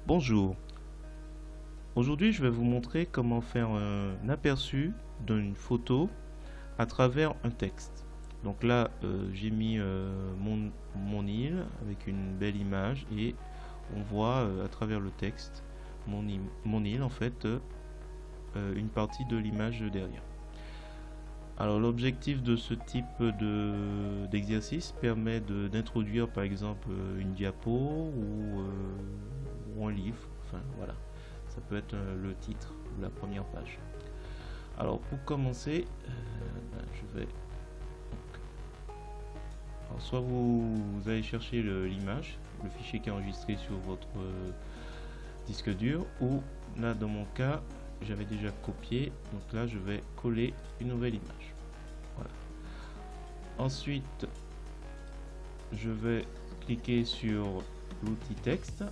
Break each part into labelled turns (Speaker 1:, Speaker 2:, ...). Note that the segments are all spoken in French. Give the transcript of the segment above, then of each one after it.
Speaker 1: Bonjour, aujourd'hui je vais vous montrer comment faire un aperçu d'une photo à travers un texte. Donc là j'ai mis mon île avec une belle image et on voit à travers le texte mon île en fait une partie de l'image derrière. Alors l'objectif de ce type d'exercice permet d'introduire par exemple une diapo ou un livre, enfin voilà, ça peut être le titre ou la première page. Alors pour commencer, je vais alors, soit vous allez chercher l'image, le fichier qui est enregistré sur votre disque dur, ou là dans mon cas j'avais déjà copié, donc là je vais coller une nouvelle image. Voilà. Ensuite je vais cliquer sur l'outil texte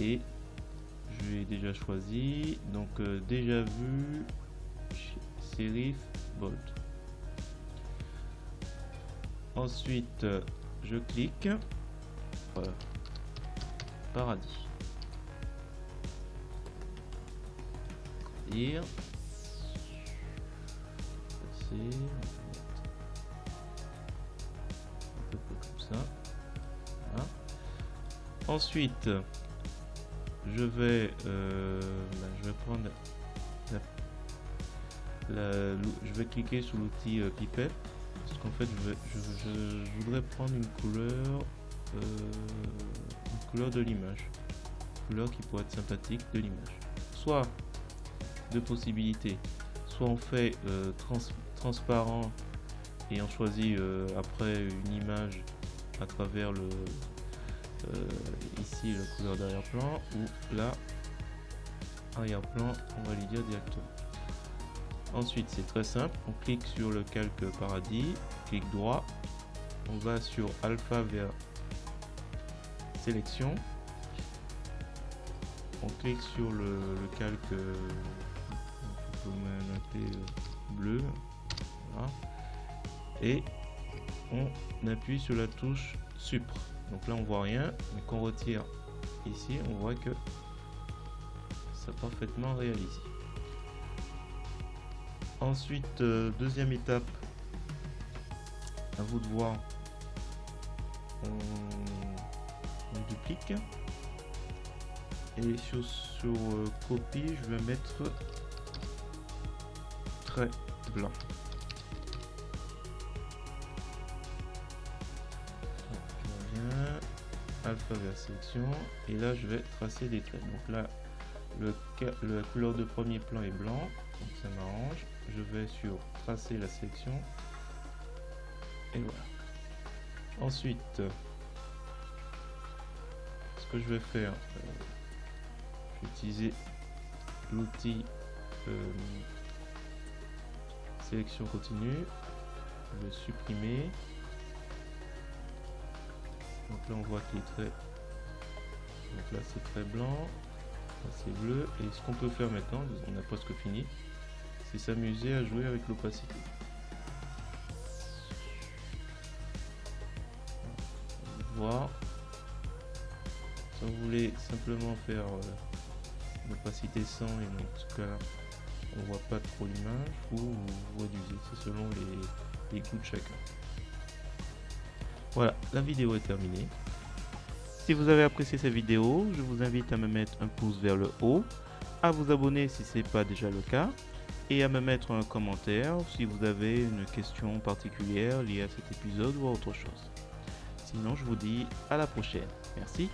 Speaker 1: et j'ai déjà choisi, donc déjà vu, serif, bold. Ensuite je clique, voilà, paradis. Dire c'est un peu comme ça. Voilà. Ensuite je vais prendre je vais cliquer sur l'outil pipette parce qu'en fait je voudrais prendre une couleur de l'image, une couleur qui pourrait être sympathique de l'image. Soit deux possibilités, soit on fait transparent et on choisit après une image à travers ici la couleur d'arrière-plan, ou là arrière-plan on va lui dire directement. Ensuite c'est très simple, on clique sur le calque paradis, clic droit, on va sur alpha vers sélection, on clique sur le calque bleu, voilà, et on appuie sur la touche supr. Donc là on voit rien, mais qu'on retire ici on voit que c'est parfaitement réalisé. Ensuite deuxième étape, à vous de voir, on duplique et sur copie je vais mettre trait blanc. Je reviens, alpha vers sélection, et là je vais tracer des traits. Donc là la couleur de premier plan est blanc, donc ça m'arrange. Je vais sur tracer la sélection et voilà. Ensuite ce que je vais faire, je vais utiliser l'outil sélection continue, je vais supprimer. Donc là on voit que les traits, donc là c'est très blanc, là c'est bleu, et ce qu'on peut faire maintenant, on a presque fini, c'est s'amuser à jouer avec l'opacité. Voir, si vous voulez simplement faire l'opacité 100 et dans ce cas on voit pas trop l'image, ou vous réduisez, c'est selon les goûts de chacun. Voilà, la vidéo est terminée. Si vous avez apprécié cette vidéo, je vous invite à me mettre un pouce vers le haut, à vous abonner si ce n'est pas déjà le cas, et à me mettre un commentaire si vous avez une question particulière liée à cet épisode ou à autre chose. Sinon, je vous dis à la prochaine. Merci.